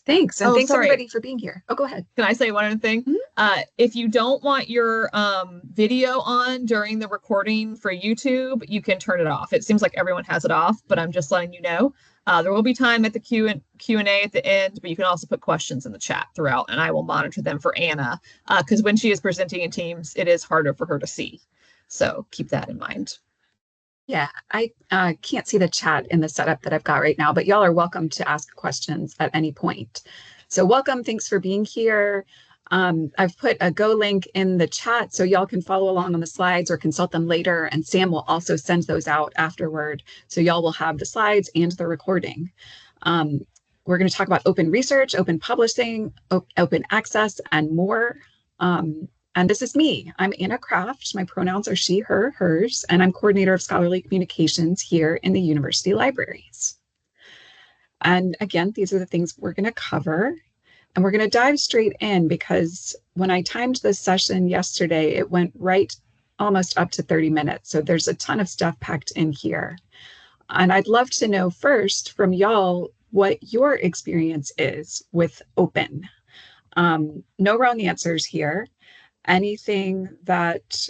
Thanks. And Oh, thanks sorry. everybody for being here. Oh, go ahead. Can I say one other thing? Mhm. If you don't want your video on during the recording for YouTube, you can turn it off. It seems like everyone has it off, but I'm just letting you know. There will be time at the Q&A at the end, but you can also put questions in the chat throughout, and I will monitor them for Anna, because when she is presenting in Teams, it is harder for her to see. So keep that in mind. Yeah, I can't see the chat in the setup that I've got right now, but y'all are welcome to ask questions at any point. So welcome, thanks for being here. I've put a Go link in the chat so y'all can follow along on the slides or consult them later, and Sam will also send those out afterward. So y'all will have the slides and the recording. We're going to talk about open research, open publishing, open access, and more. And this is me. I'm Anna Kraft. My pronouns are she, her, hers, and I'm coordinator of scholarly communications here in the university libraries. And again, these are the things we're going to cover. And we're going to dive straight in because when I timed this session yesterday, it went right almost up to 30 minutes. So there's a ton of stuff packed in here. And I'd love to know first from y'all what your experience is with open. No wrong answers here. Anything that,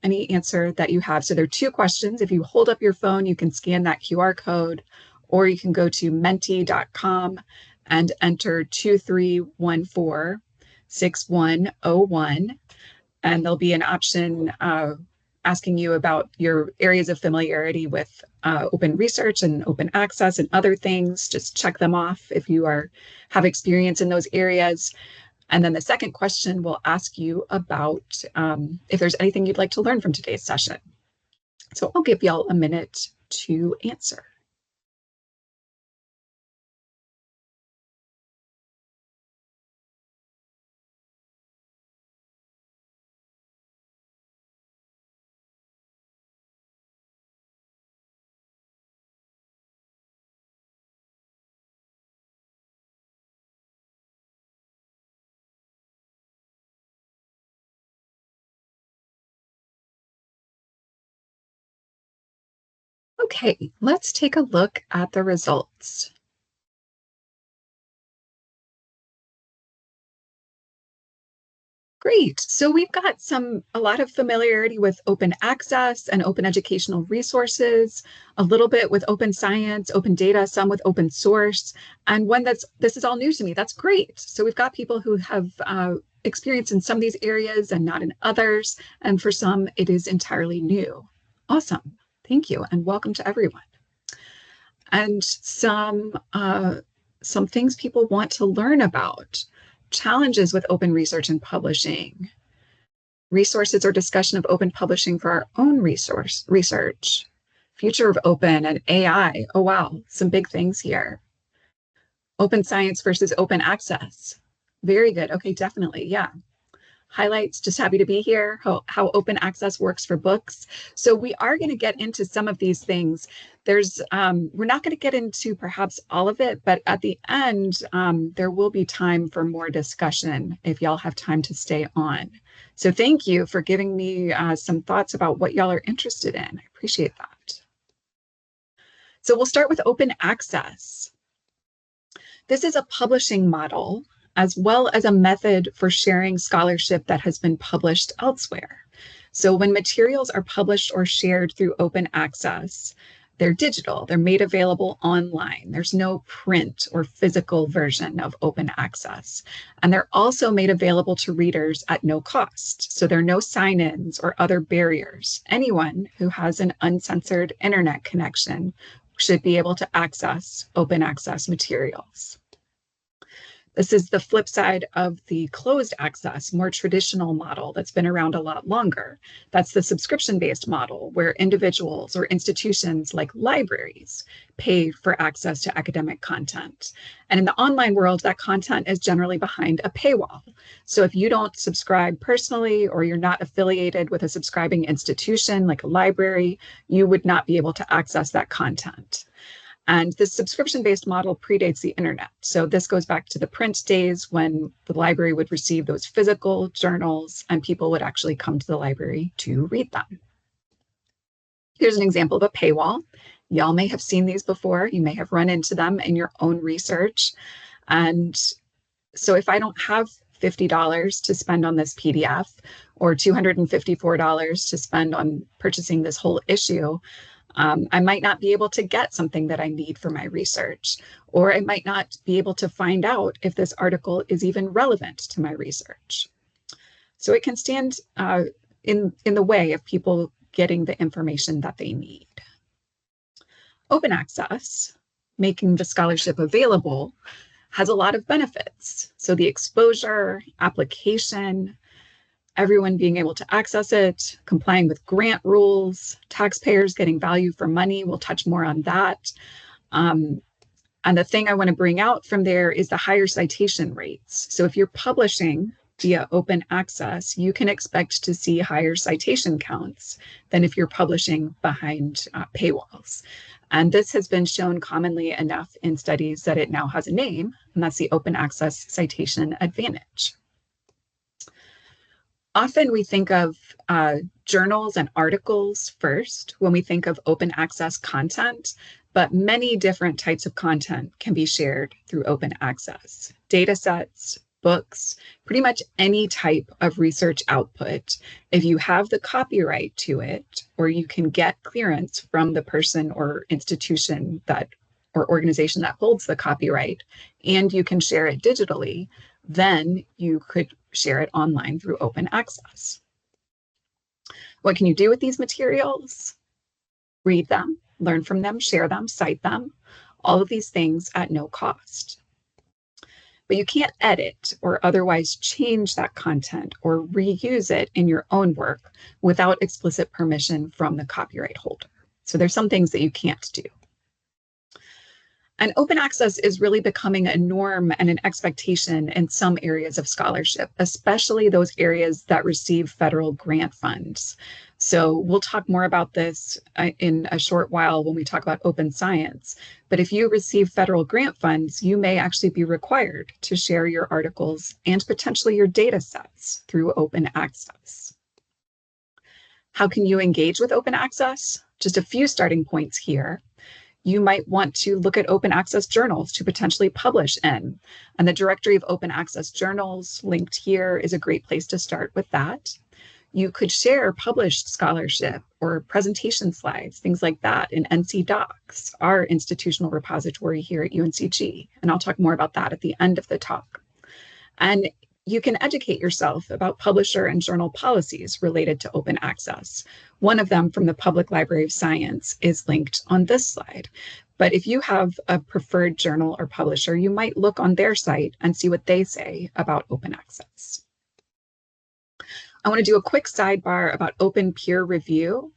any answer that you have. So there are two questions. If you hold up your phone, you can scan that QR code, or you can go to menti.com and enter 2314-6101. And there'll be an option asking you about your areas of familiarity with open research and open access and other things. Just check them off if you have experience in those areas. And then the second question will ask you about if there's anything you'd like to learn from today's session. So I'll give y'all a minute to answer. Okay, let's take a look at the results. Great. So we've got a lot of familiarity with open access and open educational resources, a little bit with open science, open data, some with open source, and this is all new to me. That's great. So we've got people who have experience in some of these areas and not in others, and for some it is entirely new. Awesome. Thank you, and welcome to everyone. And some things people want to learn about. Challenges with open research and publishing, resources or discussion of open publishing for our own research, future of open and AI. Oh, wow, some big things here. Open science versus open access. Very good. Okay, definitely. Yeah. Highlights, just happy to be here, how open access works for books. So we are going to get into some of these things. We're not going to get into perhaps all of it, but at the end, there will be time for more discussion if y'all have time to stay on. So thank you for giving me some thoughts about what y'all are interested in. I appreciate that. So we'll start with open access. This is a publishing model as well as a method for sharing scholarship that has been published elsewhere. So when materials are published or shared through open access, they're digital, they're made available online. There's no print or physical version of open access. And they're also made available to readers at no cost. So there are no sign-ins or other barriers. Anyone who has an uncensored internet connection should be able to access open access materials. This is the flip side of the closed access, more traditional model that's been around a lot longer. That's the subscription-based model where individuals or institutions like libraries pay for access to academic content. And in the online world, that content is generally behind a paywall. So if you don't subscribe personally or you're not affiliated with a subscribing institution like a library, you would not be able to access that content. And this subscription-based model predates the internet. So this goes back to the print days when the library would receive those physical journals and people would actually come to the library to read them. Here's an example of a paywall. Y'all may have seen these before. You may have run into them in your own research. And so if I don't have $50 to spend on this PDF or $254 to spend on purchasing this whole issue, I might not be able to get something that I need for my research, or I might not be able to find out if this article is even relevant to my research. So it can stand in the way of people getting the information that they need. Open access, making the scholarship available, has a lot of benefits. So the exposure, application, everyone being able to access it, complying with grant rules, taxpayers getting value for money. We'll touch more on that. And the thing I want to bring out from there is the higher citation rates. So if you're publishing via open access, you can expect to see higher citation counts than if you're publishing behind paywalls. And this has been shown commonly enough in studies that it now has a name, and that's the open access citation advantage. Often we think of journals and articles first when we think of open access content, but many different types of content can be shared through open access. Data sets, books, pretty much any type of research output. If you have the copyright to it, or you can get clearance from the person or institution that or organization that holds the copyright, and you can share it digitally, then you could share it online through open access. What can you do with these materials? Read them, learn from them, share them, cite them, all of these things at no cost. But you can't edit or otherwise change that content or reuse it in your own work without explicit permission from the copyright holder. So there's some things that you can't do. And open access is really becoming a norm and an expectation in some areas of scholarship, especially those areas that receive federal grant funds. So we'll talk more about this in a short while when we talk about open science. But if you receive federal grant funds, you may actually be required to share your articles and potentially your data sets through open access. How can you engage with open access? Just a few starting points here. You might want to look at open access journals to potentially publish in. And the directory of open access journals linked here is a great place to start with that. You could share published scholarship or presentation slides, things like that in NC Docs, our institutional repository here at UNCG. And I'll talk more about that at the end of the talk. And you can educate yourself about publisher and journal policies related to open access. One of them from the Public Library of Science is linked on this slide. But if you have a preferred journal or publisher, you might look on their site and see what they say about open access. I want to do a quick sidebar about open peer review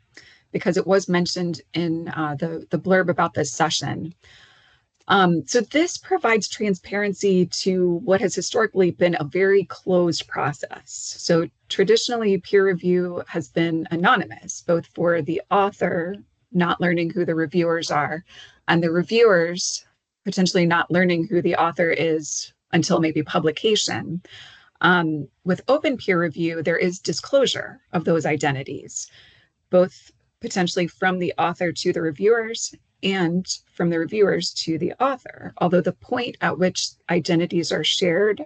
because it was mentioned in the blurb about this session. So this provides transparency to what has historically been a very closed process. So traditionally, peer review has been anonymous, both for the author not learning who the reviewers are, and the reviewers potentially not learning who the author is until maybe publication. With open peer review, there is disclosure of those identities, both potentially from the author to the reviewers and from the reviewers to the author, although the point at which identities are shared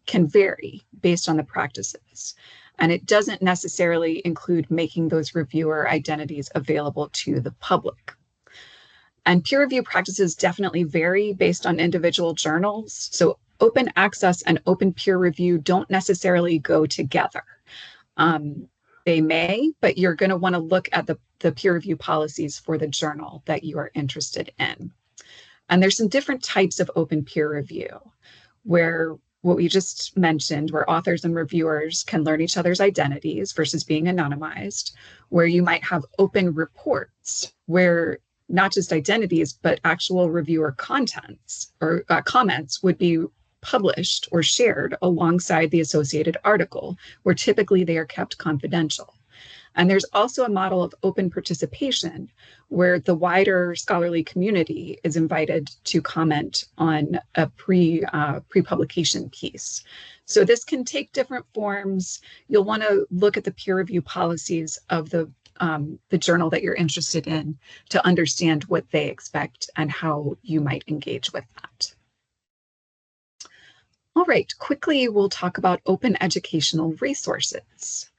can vary based on the practices. And it doesn't necessarily include making those reviewer identities available to the public. And peer review practices definitely vary based on individual journals. So open access and open peer review don't necessarily go together. They may, but you're going to want to look at the peer review policies for the journal that you are interested in. And there's some different types of open peer review where what we just mentioned, where authors and reviewers can learn each other's identities versus being anonymized, where you might have open reports where not just identities, but actual reviewer contents or comments would be published or shared alongside the associated article, where typically they are kept confidential. And there's also a model of open participation where the wider scholarly community is invited to comment on a pre-publication piece. So this can take different forms. You'll want to look at the peer review policies of the journal that you're interested in to understand what they expect and how you might engage with that. All right, quickly we'll talk about open educational resources,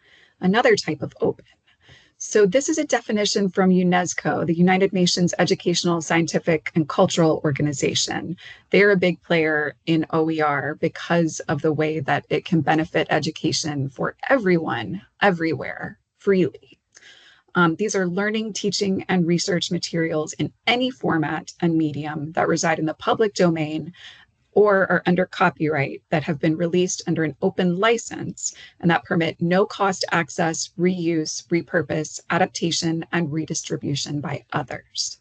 another type of open. So this is a definition from UNESCO, the United Nations Educational, Scientific, and Cultural Organization. They're a big player in OER because of the way that it can benefit education for everyone, everywhere, freely. These are learning, teaching, and research materials in any format and medium that reside in the public domain or are under copyright that have been released under an open license and that permit no cost access, reuse, repurpose, adaptation, and redistribution by others.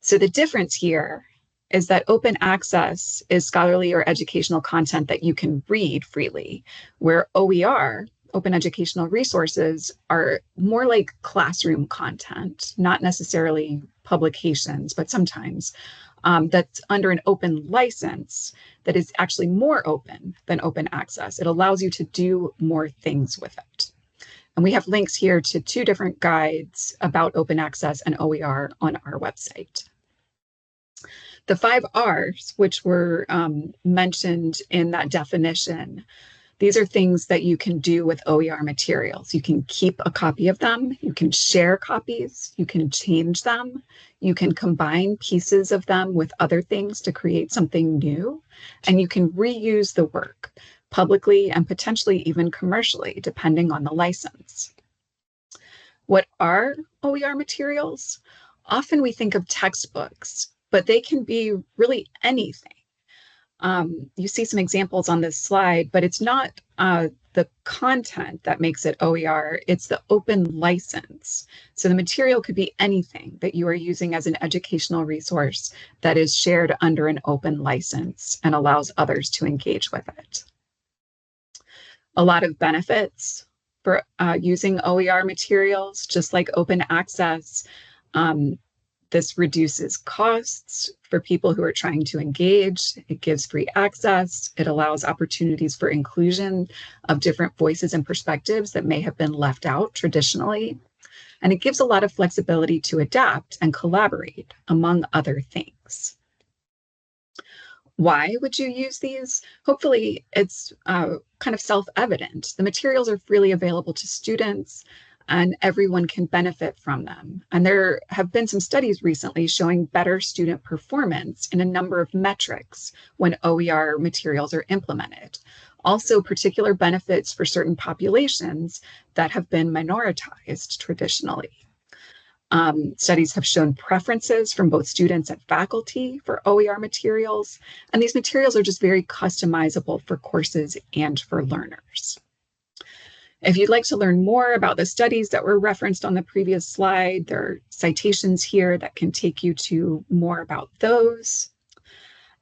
So the difference here is that open access is scholarly or educational content that you can read freely, where OER, open educational resources, are more like classroom content, not necessarily publications, but sometimes that's under an open license that is actually more open than open access. It allows you to do more things with it. And we have links here to 2 different guides about open access and OER on our website. The 5 R's, which were mentioned in that definition, these are things that you can do with OER materials. You can keep a copy of them, you can share copies, you can change them, you can combine pieces of them with other things to create something new, and you can reuse the work publicly and potentially even commercially, depending on the license. What are OER materials? Often we think of textbooks, but they can be really anything. You see some examples on this slide, but it's not the content that makes it OER, it's the open license. So the material could be anything that you are using as an educational resource that is shared under an open license and allows others to engage with it. A lot of benefits for using OER materials, just like open access. This reduces costs for people who are trying to engage. It gives free access. It allows opportunities for inclusion of different voices and perspectives that may have been left out traditionally. And it gives a lot of flexibility to adapt and collaborate, among other things. Why would you use these? Hopefully, it's kind of self-evident. The materials are freely available to students, and everyone can benefit from them. And there have been some studies recently showing better student performance in a number of metrics when OER materials are implemented. Also, particular benefits for certain populations that have been minoritized traditionally. Studies have shown preferences from both students and faculty for OER materials, and these materials are just very customizable for courses and for learners. If you'd like to learn more about the studies that were referenced on the previous slide, there are citations here that can take you to more about those.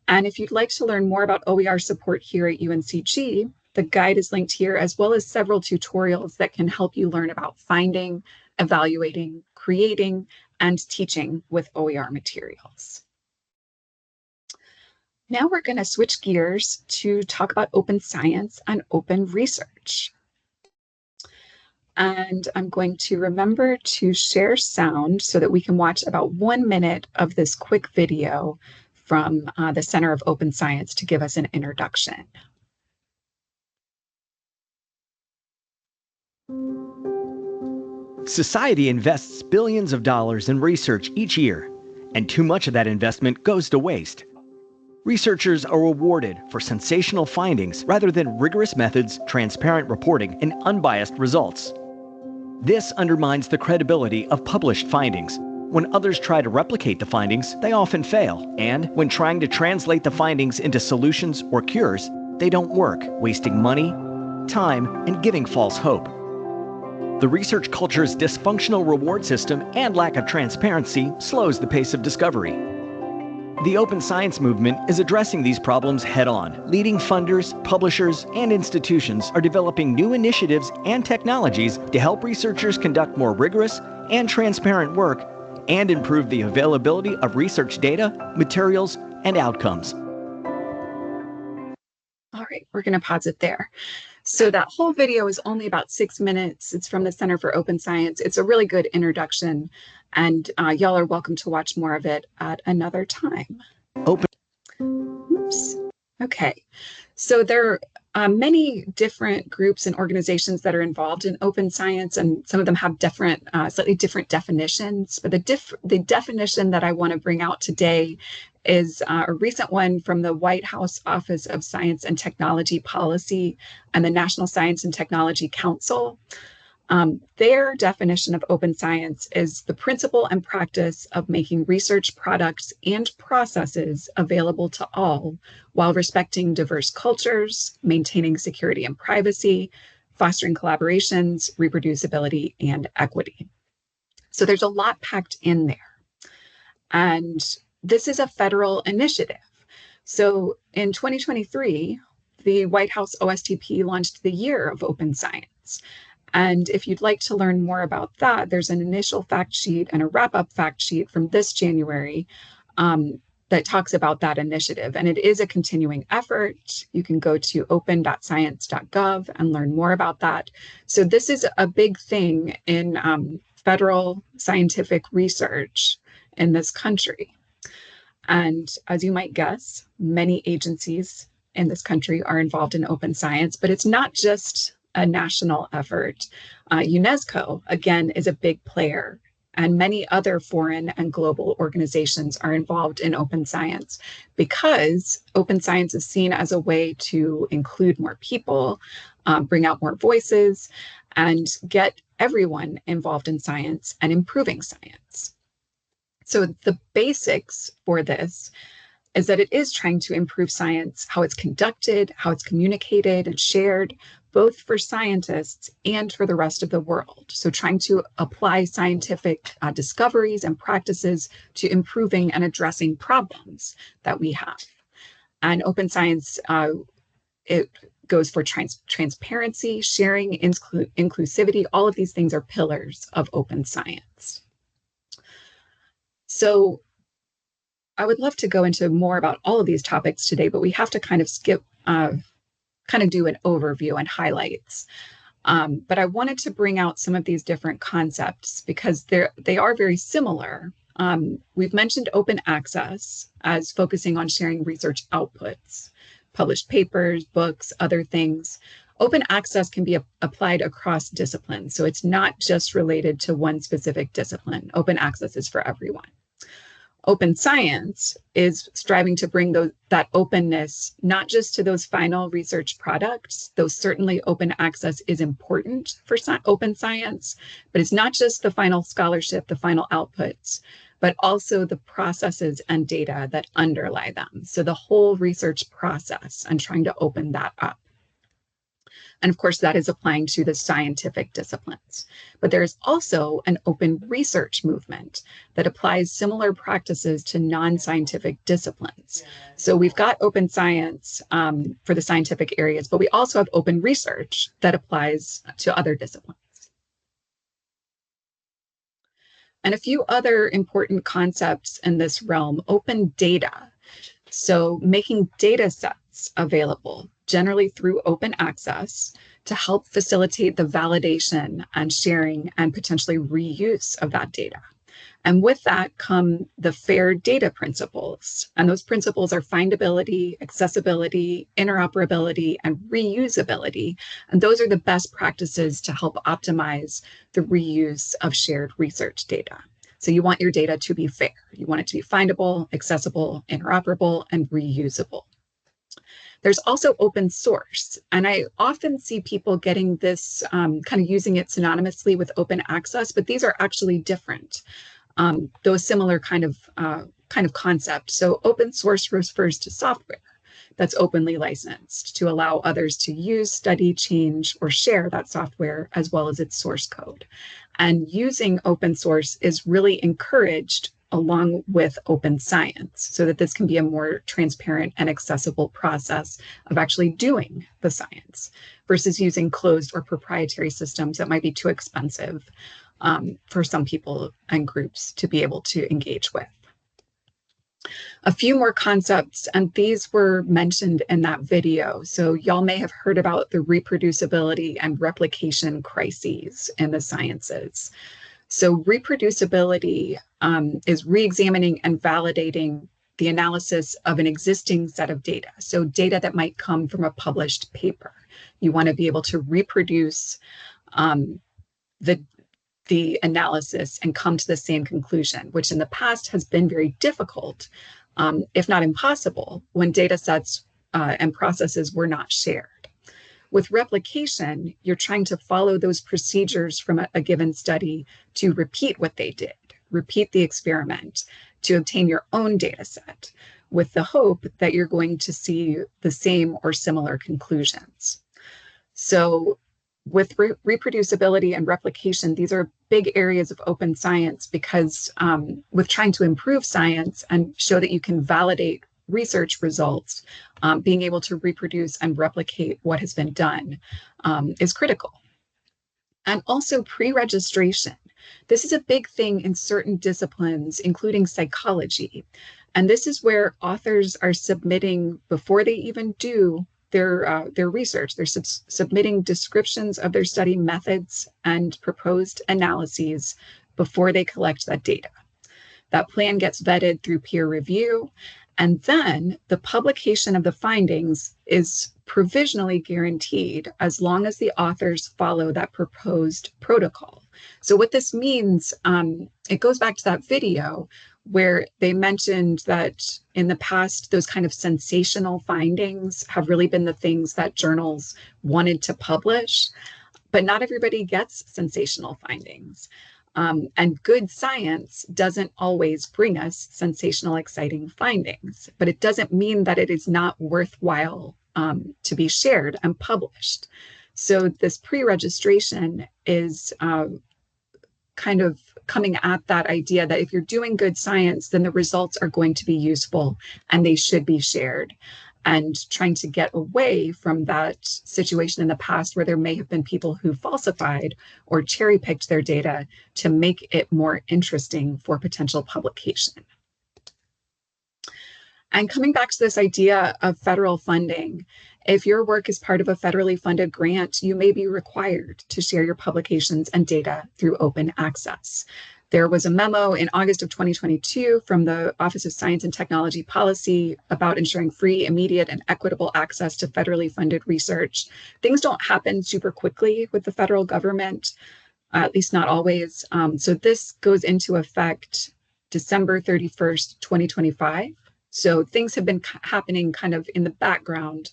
And if you'd like to learn more about OER support here at UNCG, the guide is linked here, as well as several tutorials that can help you learn about finding, evaluating, creating, and teaching with OER materials. Now we're going to switch gears to talk about open science and open research. And I'm going to remember to share sound so that we can watch about 1 minute of this quick video from the Center of Open Science to give us an introduction. Society invests billions of dollars in research each year, and too much of that investment goes to waste. Researchers are rewarded for sensational findings rather than rigorous methods, transparent reporting, and unbiased results. This undermines the credibility of published findings. When others try to replicate the findings, they often fail, and when trying to translate the findings into solutions or cures, they don't work, wasting money, time, and giving false hope. The research culture's dysfunctional reward system and lack of transparency slows the pace of discovery. The open science movement is addressing these problems head-on. Leading funders, publishers, and institutions are developing new initiatives and technologies to help researchers conduct more rigorous and transparent work and improve the availability of research data, materials, and outcomes. All right, we're going to pause it there. So that whole video is only about 6 minutes. It's from the Center for Open Science. It's a really good introduction, and y'all are welcome to watch more of it at another time. Open. Oops. Okay, so there are many different groups and organizations that are involved in open science, and some of them have different, slightly different definitions. But the definition that I want to bring out today is a recent one from the White House Office of Science and Technology Policy and the National Science and Technology Council. Their definition of open science is the principle and practice of making research products and processes available to all while respecting diverse cultures, maintaining security and privacy, fostering collaborations, reproducibility, and equity. So there's a lot packed in there. And this is a federal initiative. So in 2023, the White House OSTP launched the Year of Open Science. And if you'd like to learn more about that, there's an initial fact sheet and a wrap-up fact sheet from this January that talks about that initiative. And it is a continuing effort. You can go to open.science.gov and learn more about that. So this is a big thing in federal scientific research in this country. And as you might guess, many agencies in this country are involved in open science, but it's not just a national effort. UNESCO, again, is a big player, and many other foreign and global organizations are involved in open science because open science is seen as a way to include more people, bring out more voices, and get everyone involved in science and improving science. So the basics for this is that it is trying to improve science, how it's conducted, how it's communicated and shared, both for scientists and for the rest of the world. So trying to apply scientific discoveries and practices to improving and addressing problems that we have. And open science, it goes for transparency, sharing, inclusivity. All of these things are pillars of open science. So I would love to go into more about all of these topics today, but we have to kind of skip, kind of do an overview and highlights. But I wanted to bring out some of these different concepts because they are very similar. We've mentioned open access as focusing on sharing research outputs, published papers, books, other things. Open access can be applied across disciplines. So it's not just related to one specific discipline. Open access is for everyone. Open science is striving to bring that openness, not just to those final research products, though certainly open access is important for open science, but it's not just the final scholarship, the final outputs, but also the processes and data that underlie them. So the whole research process and trying to open that up. And of course, that is applying to the scientific disciplines. But there is also an open research movement that applies similar practices to non-scientific disciplines. So we've got open science for the scientific areas, but we also have open research that applies to other disciplines. And a few other important concepts in this realm: open data. So making data sets available, generally through open access, to help facilitate the validation and sharing and potentially reuse of that data. And with that come the FAIR data principles. And those principles are findability, accessibility, interoperability, and reusability. And those are the best practices to help optimize the reuse of shared research data. So you want your data to be fair. You want it to be findable, accessible, interoperable, and reusable. There's also open source. And I often see people getting this, kind of using it synonymously with open access, but these are actually different. Those similar kind of concept. So open source refers to software that's openly licensed to allow others to use, study, change, or share that software as well as its source code. And using open source is really encouraged along with open science so that this can be a more transparent and accessible process of actually doing the science versus using closed or proprietary systems that might be too expensive for some people and groups to be able to engage with. A few more concepts, and these were mentioned in that video. So y'all may have heard about the reproducibility and replication crises in the sciences. So reproducibility is re-examining and validating the analysis of an existing set of data. So data that might come from a published paper. You want to be able to reproduce the analysis and come to the same conclusion, which in the past has been very difficult, if not impossible, when data sets and processes were not shared. With replication, you're trying to follow those procedures from a given study to repeat what they did, repeat the experiment to obtain your own data set, with the hope that you're going to see the same or similar conclusions. So with reproducibility and replication, these are big areas of open science because with trying to improve science and show that you can validate research results, being able to reproduce and replicate what has been done is critical. And also pre-registration. This is a big thing in certain disciplines, including psychology. And this is where authors are submitting, before they even do their research, they're submitting descriptions of their study methods and proposed analyses before they collect that data. That plan gets vetted through peer review, and then the publication of the findings is provisionally guaranteed as long as the authors follow that proposed protocol. So what this means, it goes back to that video where they mentioned that in the past, those kind of sensational findings have really been the things that journals wanted to publish, but not everybody gets sensational findings. And good science doesn't always bring us sensational, exciting findings, but it doesn't mean that it is not worthwhile to be shared and published. So this pre-registration is kind of coming at that idea that if you're doing good science, then the results are going to be useful and they should be shared. And trying to get away from that situation in the past where there may have been people who falsified or cherry-picked their data to make it more interesting for potential publication. And coming back to this idea of federal funding, if your work is part of a federally funded grant, you may be required to share your publications and data through open access. There was a memo in August of 2022 from the Office of Science and Technology Policy about ensuring free, immediate, and equitable access to federally funded research. Things don't happen super quickly with the federal government, at least not always. So this goes into effect December 31st, 2025. So things have been happening kind of in the background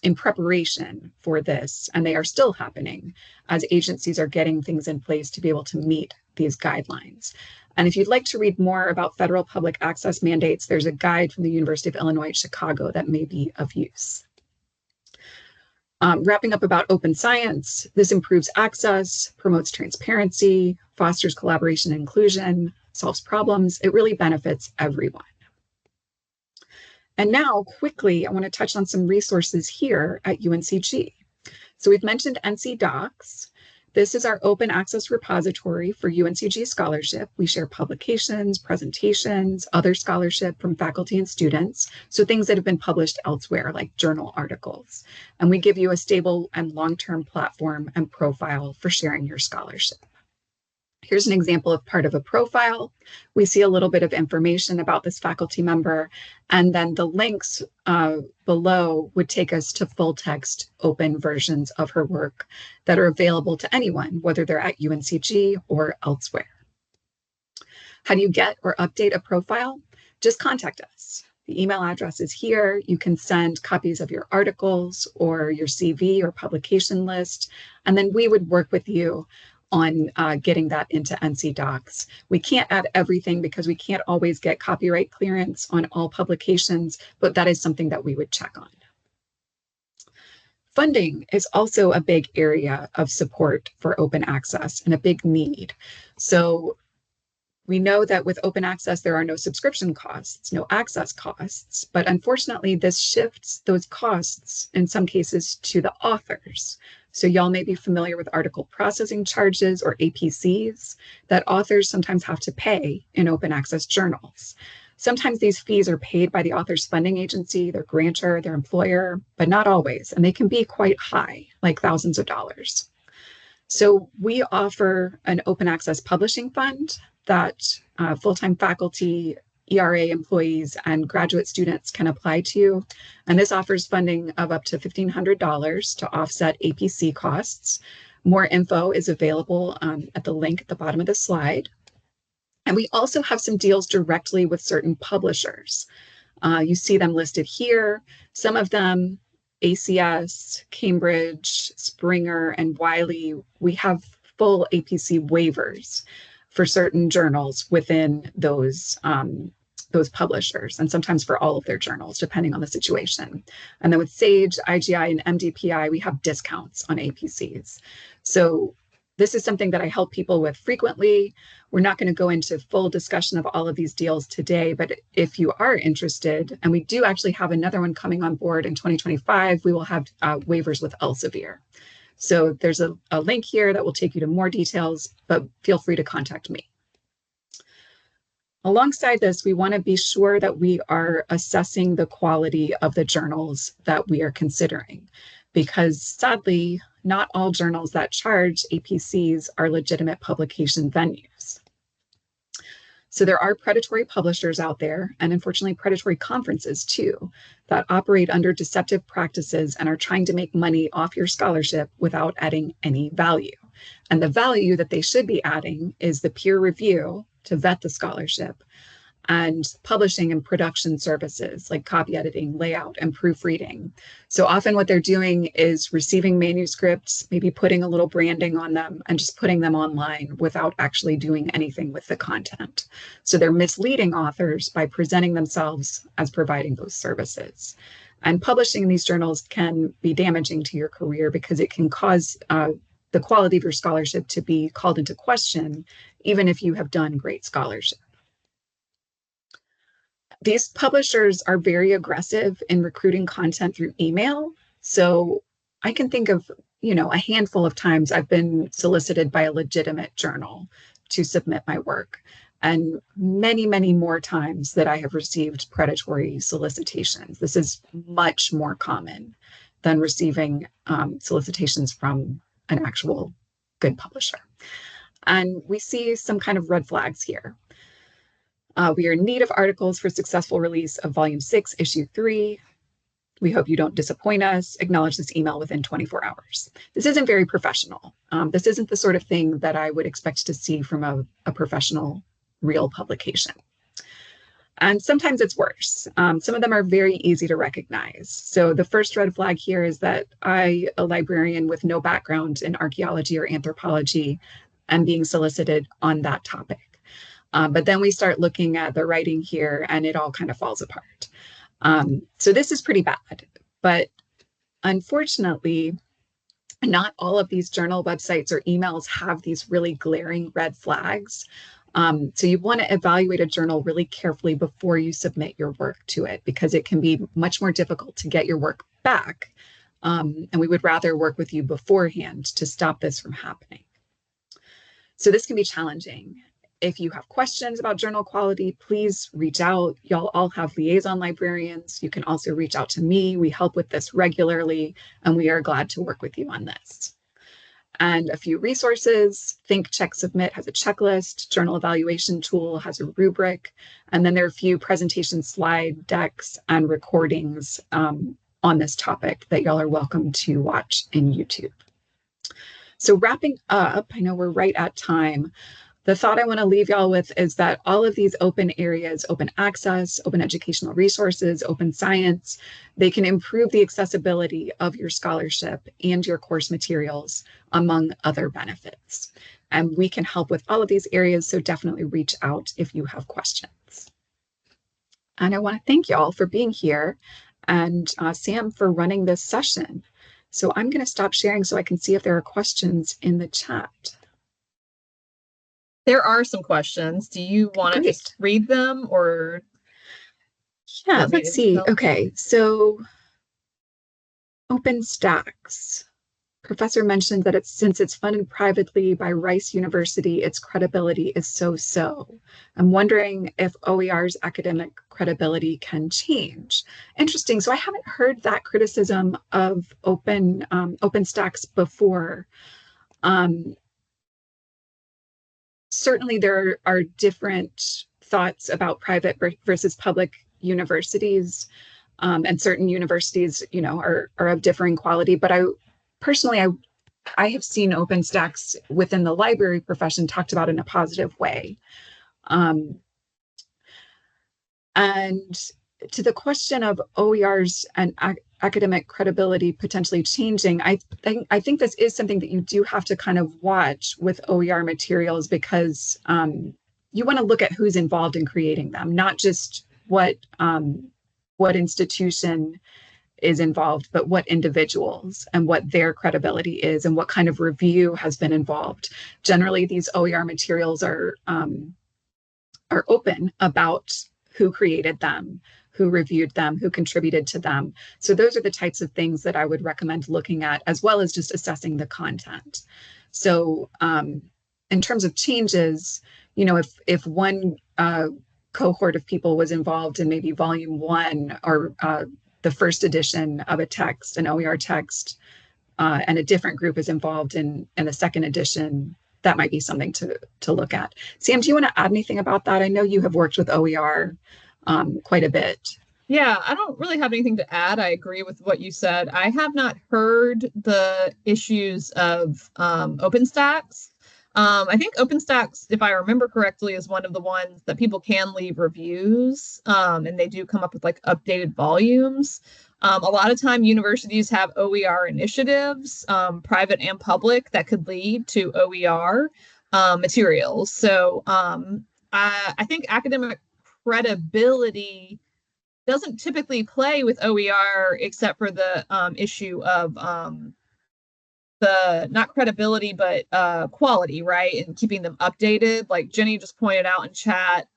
in preparation for this, and they are still happening as agencies are getting things in place to be able to meet these guidelines. And if you'd like to read more about federal public access mandates, there's a guide from the University of Illinois at Chicago that may be of use. Wrapping up about open science, this improves access, promotes transparency, fosters collaboration and inclusion, solves problems. It really benefits everyone. And now, quickly, I want to touch on some resources here at UNCG. So we've mentioned NC Docs. This is our open access repository for UNCG scholarship. We share publications, presentations, other scholarship from faculty and students, so things that have been published elsewhere, like journal articles. And we give you a stable and long-term platform and profile for sharing your scholarship. Here's an example of part of a profile. We see a little bit of information about this faculty member, and then the links below would take us to full text open versions of her work that are available to anyone, whether they're at UNCG or elsewhere. How do you get or update a profile? Just contact us. The email address is here. You can send copies of your articles or your CV or publication list, and then we would work with you on getting that into NC Docs. We can't add everything because we can't always get copyright clearance on all publications, but that is something that we would check on. Funding is also a big area of support for open access and a big need. So we know that with open access, there are no subscription costs, no access costs, but unfortunately, this shifts those costs in some cases to the authors. So y'all may be familiar with article processing charges or APCs that authors sometimes have to pay in open access journals. Sometimes these fees are paid by the author's funding agency, their grantor, their employer, but not always, and they can be quite high, like thousands of dollars. So we offer an open access publishing fund that full-time faculty ERA employees and graduate students can apply to. And this offers funding of up to $1,500 to offset APC costs. More info is available at the link at the bottom of the slide. And we also have some deals directly with certain publishers. You see them listed here. Some of them, ACS, Cambridge, Springer, and Wiley, we have full APC waivers for certain journals within those publishers, and sometimes for all of their journals, depending on the situation. And then with SAGE, IGI, and MDPI, we have discounts on APCs. So this is something that I help people with frequently. We're not going to go into full discussion of all of these deals today, but if you are interested, and we do actually have another one coming on board in 2025, we will have waivers with Elsevier. So there's a link here that will take you to more details, but feel free to contact me. Alongside this, we want to be sure that we are assessing the quality of the journals that we are considering, because sadly, not all journals that charge APCs are legitimate publication venues. So there are predatory publishers out there, and unfortunately predatory conferences too, that operate under deceptive practices and are trying to make money off your scholarship without adding any value. And the value that they should be adding is the peer review to vet the scholarship, and publishing and production services like copy editing, layout, and proofreading. So often what they're doing is receiving manuscripts, maybe putting a little branding on them and just putting them online without actually doing anything with the content. So they're misleading authors by presenting themselves as providing those services. And publishing in these journals can be damaging to your career because it can cause the quality of your scholarship to be called into question, even if you have done great scholarship. These publishers are very aggressive in recruiting content through email. So I can think of, a handful of times I've been solicited by a legitimate journal to submit my work, and many, many more times that I have received predatory solicitations. This is much more common than receiving solicitations from an actual good publisher. And we see some kind of red flags here. We are in need of articles for successful release of Volume 6, Issue 3. We hope you don't disappoint us. Acknowledge this email within 24 hours. This isn't very professional. This isn't the sort of thing that I would expect to see from a professional, real publication. And sometimes it's worse. Some of them are very easy to recognize. So the first red flag here is that I, a librarian with no background in archaeology or anthropology, am being solicited on that topic. But then we start looking at the writing here and it all kind of falls apart. So this is pretty bad, but unfortunately, not all of these journal websites or emails have these really glaring red flags. So you want to evaluate a journal really carefully before you submit your work to it, because it can be much more difficult to get your work back. And we would rather work with you beforehand to stop this from happening. So this can be challenging. If you have questions about journal quality, please reach out. Y'all all have liaison librarians. You can also reach out to me. We help with this regularly, and we are glad to work with you on this. And a few resources. Think, Check, Submit has a checklist. Journal Evaluation Tool has a rubric. And then there are a few presentation slide decks and recordings on this topic that y'all are welcome to watch in YouTube. So wrapping up, I know we're right at time. The thought I want to leave y'all with is that all of these open areas, open access, open educational resources, open science, they can improve the accessibility of your scholarship and your course materials, among other benefits. And we can help with all of these areas, so definitely reach out if you have questions. And I want to thank y'all for being here, and Sam for running this session. So I'm going to stop sharing so I can see if there are questions in the chat. There are some questions. Do you want to just read them, or? Yeah, let's see. Okay, so OpenStax. Professor mentioned that since it's funded privately by Rice University, its credibility is so-so. I'm wondering if OER's academic credibility can change. Interesting. So I haven't heard that criticism of OpenStax before. Certainly there are different thoughts about private versus public universities. And certain universities, are of differing quality. But I have seen OpenStax within the library profession talked about in a positive way. And to the question of OERs and academic credibility potentially changing, I think this is something that you do have to kind of watch with OER materials, because you want to look at who's involved in creating them, not just what institution is involved, but what individuals and what their credibility is and what kind of review has been involved. Generally, these OER materials are open about who created them, who reviewed them, who contributed to them. So those are the types of things that I would recommend looking at, as well as just assessing the content. So in terms of changes, if one cohort of people was involved in maybe volume 1 or the first edition of a text, an OER text, and a different group is involved in the second edition, that might be something to look at. Sam, do you want to add anything about that? I know you have worked with OER quite a bit. Yeah, I don't really have anything to add. I agree with what you said. I have not heard the issues of OpenStax. I think OpenStax, if I remember correctly, is one of the ones that people can leave reviews, and they do come up with like updated volumes. A lot of time universities have OER initiatives, private and public, that could lead to OER materials. So I think academic credibility doesn't typically play with OER, except for the issue of the not credibility, but quality, right? And keeping them updated. Like Jenny just pointed out in chat,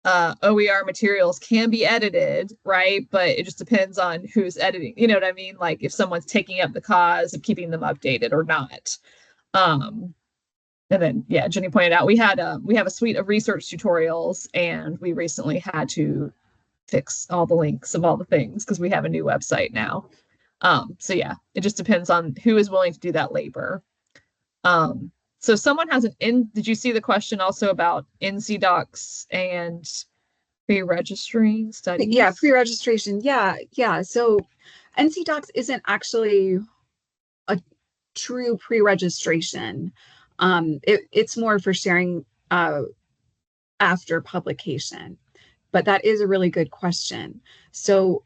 OER materials can be edited, right? But it just depends on who's editing. You know what I mean? Like if someone's taking up the cause of keeping them updated or not. And then, yeah, Jenny pointed out we have a suite of research tutorials, and we recently had to fix all the links of all the things because we have a new website now. So yeah, it just depends on who is willing to do that labor. So someone has did you see the question also about NC docs and pre-registering studies? Yeah, pre-registration. Yeah. So NC docs isn't actually a true pre-registration. It's more for sharing after publication, but that is a really good question. So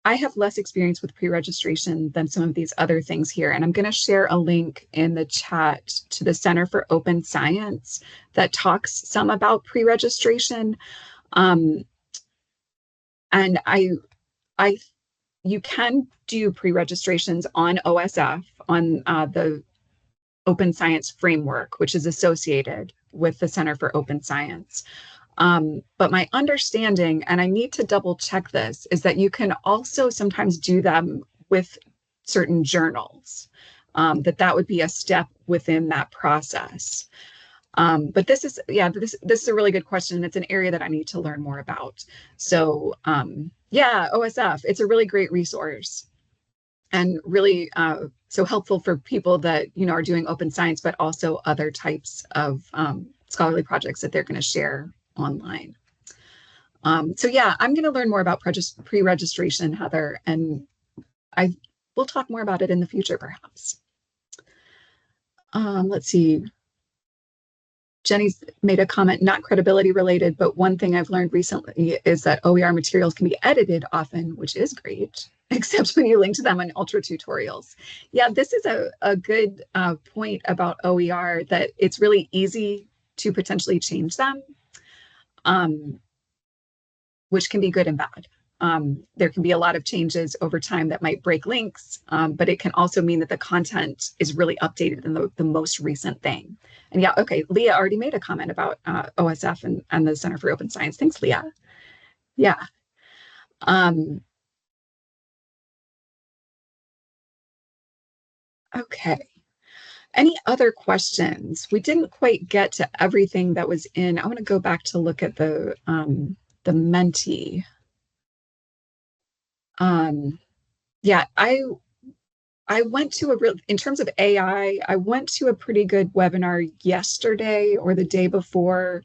I have less experience with pre-registration than some of these other things here. And I'm going to share a link in the chat to the Center for Open Science that talks some about pre-registration. And you can do pre-registrations on OSF, on the Open Science Framework, which is associated with the Center for Open Science. But my understanding, and I need to double check this, is that you can also sometimes do them with certain journals, that would be a step within that process. But this is a really good question. It's an area that I need to learn more about. So yeah, OSF, it's a really great resource and really so helpful for people that, are doing open science, but also other types of scholarly projects that they're going to share online. So yeah, I'm going to learn more about pre-registration, Heather, and we'll talk more about it in the future, perhaps. Let's see. Jenny's made a comment, not credibility related, but one thing I've learned recently is that OER materials can be edited often, which is great, except when you link to them in ultra tutorials. Yeah, this is a good point about OER, that it's really easy to potentially change them, which can be good and bad. There can be a lot of changes over time that might break links, but it can also mean that the content is really updated in the most recent thing. And yeah, okay, Leah already made a comment about OSF and the Center for Open Science. Thanks, Leah. Yeah. Okay. Any other questions? We didn't quite get to everything that was in. I want to go back to look at the Menti. Yeah, I went to in terms of AI, I went to a pretty good webinar yesterday or the day before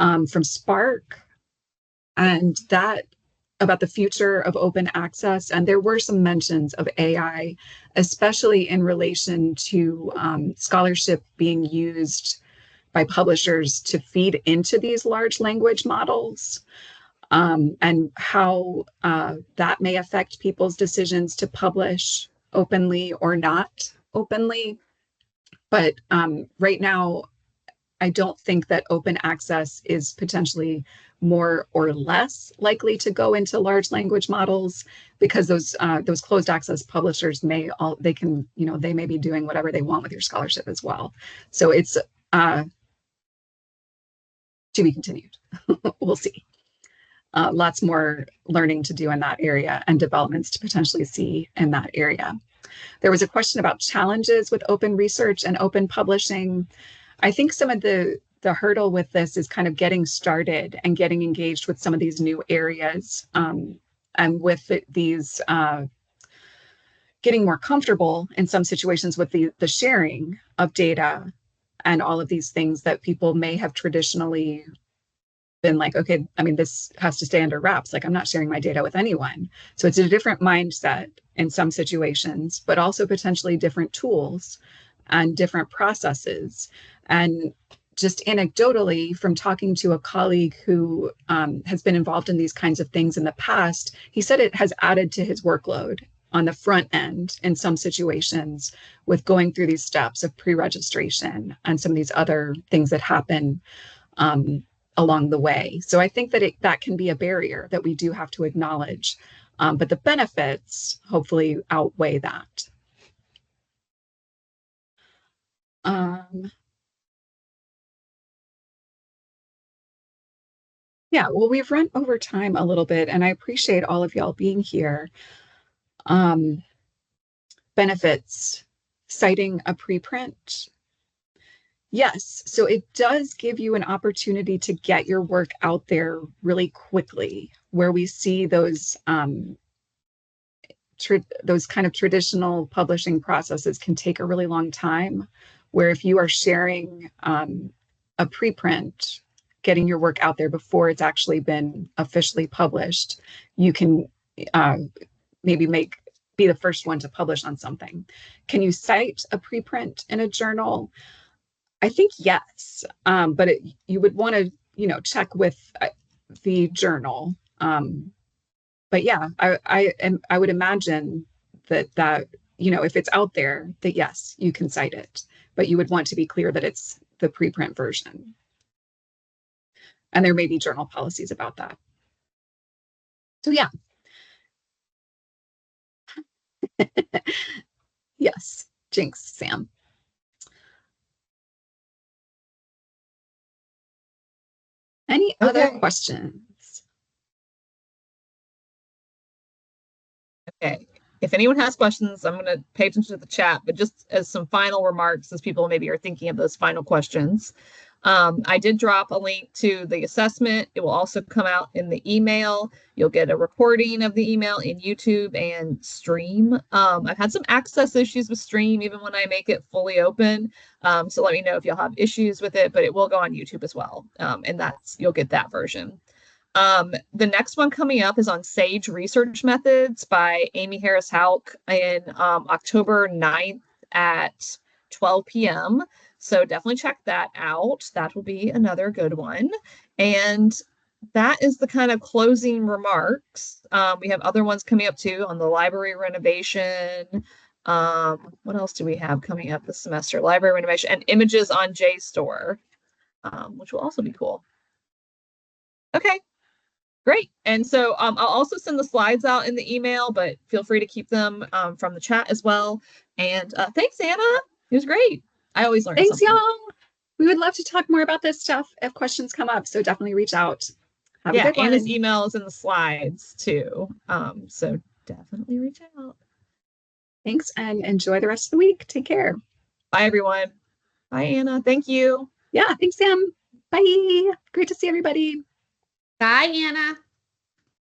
from Spark, and that about the future of open access. And there were some mentions of AI, especially in relation to scholarship being used by publishers to feed into these large language models, and how that may affect people's decisions to publish openly or not openly. But right now, I don't think that open access is potentially more or less likely to go into large language models, because those closed access publishers they may be doing whatever they want with your scholarship as well. So it's to be continued. We'll see. Lots more learning to do in that area and developments to potentially see in that area. There was a question about challenges with open research and open publishing. I think some of the hurdle with this is kind of getting started and getting engaged with some of these new areas, and with these getting more comfortable in some situations with the sharing of data and all of these things that people may have traditionally been like, okay, I mean, this has to stay under wraps. Like, I'm not sharing my data with anyone. So it's a different mindset in some situations, but also potentially different tools and different processes. And just anecdotally, from talking to a colleague who has been involved in these kinds of things in the past, he said it has added to his workload on the front end in some situations, with going through these steps of pre-registration and some of these other things that happen along the way. So I think that that can be a barrier that we do have to acknowledge, but the benefits hopefully outweigh that. Yeah, well, we've run over time a little bit, and I appreciate all of y'all being here. Benefits, citing a preprint. Yes, so it does give you an opportunity to get your work out there really quickly, where we see those those kind of traditional publishing processes can take a really long time, where if you are sharing a preprint, getting your work out there before it's actually been officially published, you can maybe be the first one to publish on something. Can you cite a preprint in a journal? I think yes, but you would want to, check with the journal. But yeah, I would imagine that if it's out there, that yes, you can cite it, but you would want to be clear that it's the preprint version. And there may be journal policies about that. So yeah. Yes, jinx, Sam. Any other questions? Okay. If anyone has questions, I'm going to pay attention to the chat, but just as some final remarks, as people maybe are thinking of those final questions, I did drop a link to the assessment. It will also come out in the email. You'll get a recording of the email in YouTube and Stream. I've had some access issues with Stream, even when I make it fully open. So let me know if you'll have issues with it, but it will go on YouTube as well. And you'll get that version. The next one coming up is on SAGE Research Methods by Amy Harris Hauk in October 9th at 12 p.m. So definitely check that out. That will be another good one. And that is the kind of closing remarks. We have other ones coming up too on the library renovation. What else do we have coming up this semester? Library renovation and images on JSTOR, which will also be cool. Okay. Great. And so I'll also send the slides out in the email, but feel free to keep them from the chat as well. And thanks, Anna. It was great. I always learn Thanks, something. y'all. We would love to talk more about this stuff if questions come up. So definitely reach out. Have a good one. Anna's email is in the slides too. So definitely reach out. Thanks, and enjoy the rest of the week. Take care. Bye, everyone. Bye, Anna. Thank you. Yeah, thanks, Sam. Bye. Great to see everybody. Bye, Anna.